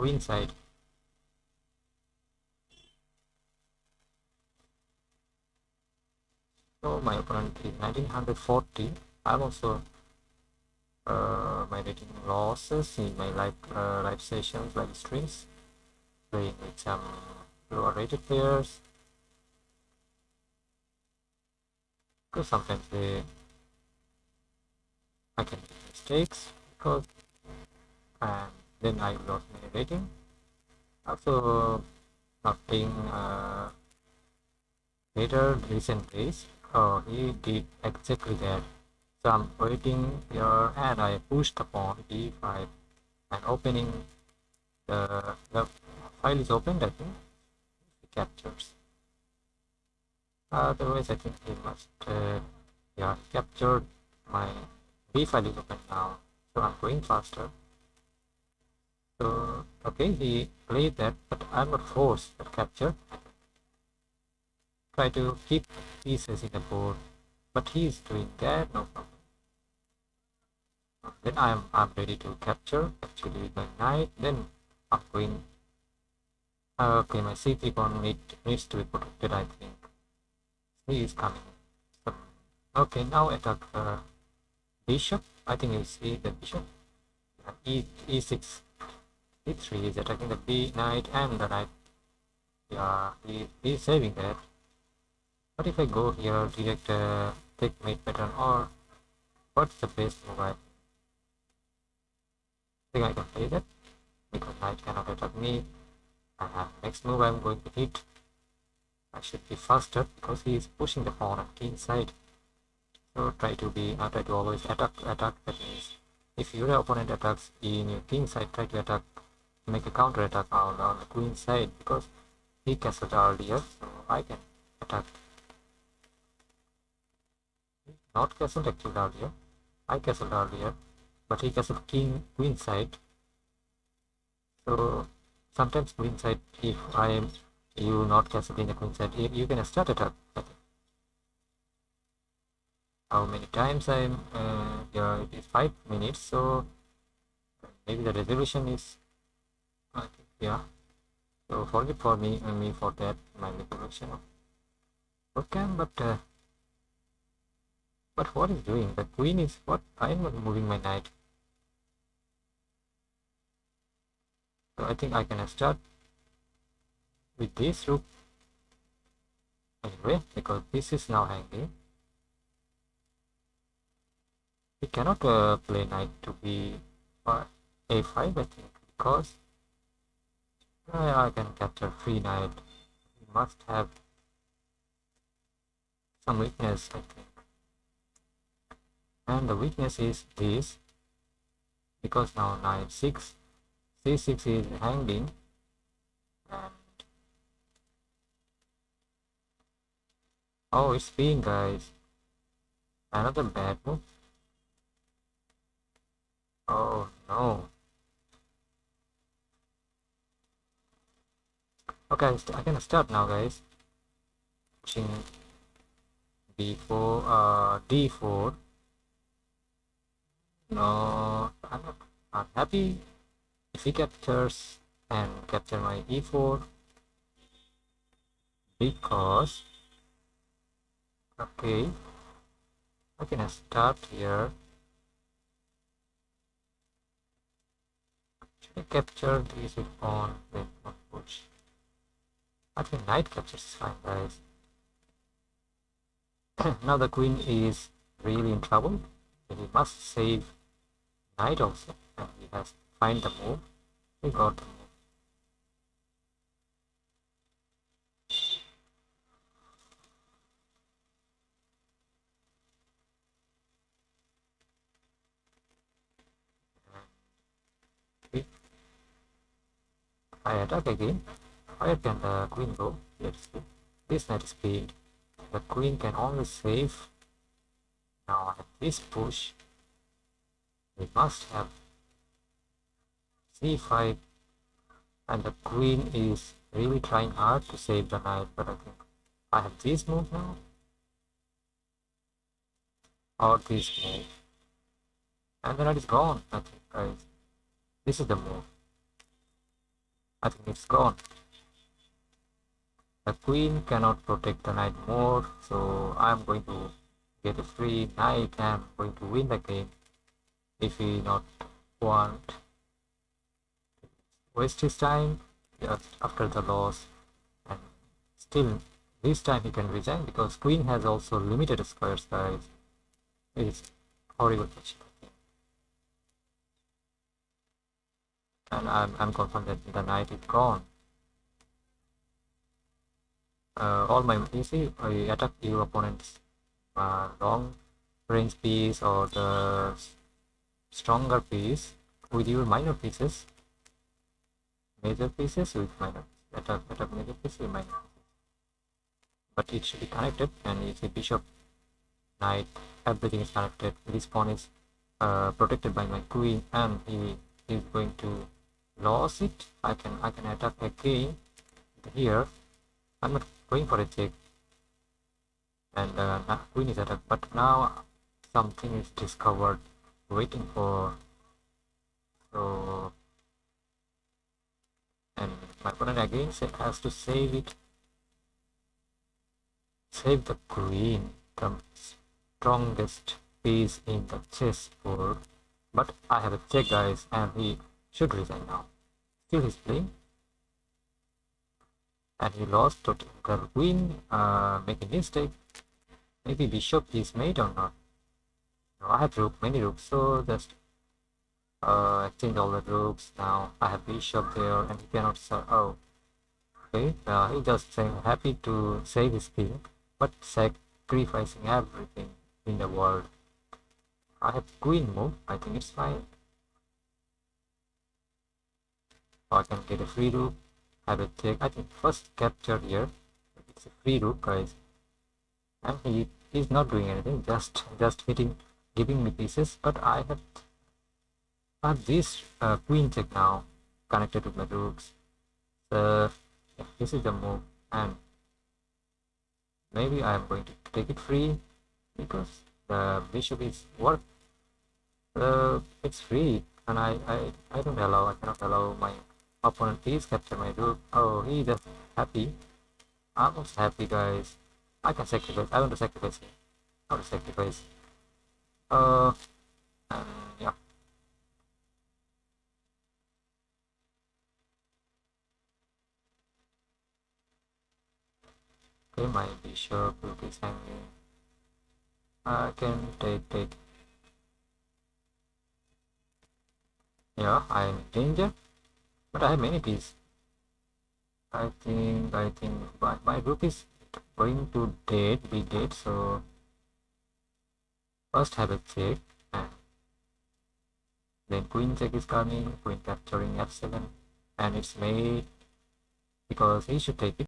Queenside. So my opponent is 1940. I'm also my rating losses in my live sessions, live streams, playing with some lower rated players. Because sometimes I can make mistakes because and then I lost my rating. Also not playing later recent days. Oh, he did exactly that. So I'm waiting here and I pushed the pawn e5 and opening the file is opened, I think he captures. Otherwise I think he must yeah, he captured my b file is open now. So I'm going faster. So okay, he played that, but I'm not forced to capture. Try to keep pieces in the board, but he's doing that, no problem. Then I'm ready to capture actually with my knight. Then I'm going. Okay, my c3 pawn needs to be protected. I think he is coming. So, okay, now attack bishop. I think you see the bishop. E6, e3 is attacking the b knight and the knight. Yeah, he's saving that. But if I go here, direct take mate pattern, or what's the best move? I think I can play that because knight cannot attack me. Next move I'm going to hit. I should be faster because he is pushing the pawn on king side. So try to always attack. That means if your opponent attacks in your king side, try to attack, make a counter attack on the queen side because he castled earlier, so I can attack. Not castled actually earlier. I castled earlier, but he castled queen side. So sometimes queen side, if I am you not castled in the queen side, you can start attack. How many times I'm yeah, it is 5 minutes, so maybe the resolution is I think, yeah, so forgive for me for that my resolution okay, but what is doing the queen is what I'm not moving my knight, so I think I can start with this rook anyway because this is now hanging. We cannot play knight to be a5 I think because I can capture free knight. We must have some weakness I think, and the weakness is this because now knight 6 c6 is hanging and oh it's being guys another bad move. Oh no. Okay, I can start now guys. Pushing b4 d4. No, I'm not unhappy if he captures and capture my e4 because okay I can start here. Should I capture this with pawn then not push? I think knight captures is fine guys. Now the queen is really in trouble. He must save knight also and he has to find the move. He got the move. If I attack again, where can the queen go? Let's see. This knight is pinned. The queen can only save. Now at this push, we must have c5 and the queen is really trying hard to save the knight, but I think I have this move now or this move and the knight is gone. I think guys, this is the move. I think it's gone. The queen cannot protect the knight more, so I'm going to get a free knight and I'm going to win the game if he not want waste his time just after the loss. And still this time he can resign because queen has also limited squares, guys. It is horrible position. And I'm confident that the knight is gone. All my you see I attack your opponent's long range piece or the stronger piece with your minor pieces, major pieces with minor attack major pieces with minor pieces. But it should be connected, and if the bishop, knight, everything is connected. This pawn is protected by my queen, and he is going to lose it. I can attack again here. I'm not going for a check, and queen is attacked. But now something is discovered, waiting for. So, and my opponent again has to save it. Save the queen, the strongest piece in the chessboard. But I have a check, guys, and he should resign now. Still he's playing. And he lost to the queen, making mistake. Maybe bishop is made or not. No, I have rook, many rooks, so just exchange all the rooks. Now I have bishop there, and he cannot serve. Oh, okay. He just saying happy to save his king, but sacrificing everything in the world. I have queen move. I think it's fine. Or I can get a free rook. Have a check. I think first capture here. It's a free rook, guys. And he's not doing anything. Just hitting, giving me pieces. But I have this queen check now connected with my rooks. So yeah, this is the move, and maybe I am going to take it free because the bishop is work. It's free, and I don't allow. I cannot allow my opponent. Please capture my rook. Oh, he just happy. I'm also happy, guys. I can sacrifice. I want to sacrifice him. I want to sacrifice. Uh, and yeah. Okay, my bishop is hanging. I can take. Yeah, I'm in danger, but I have many pieces. I think my rook is going to be dead. So first have a check, and then queen check is coming. Queen capturing f7, and it's made because he should take it.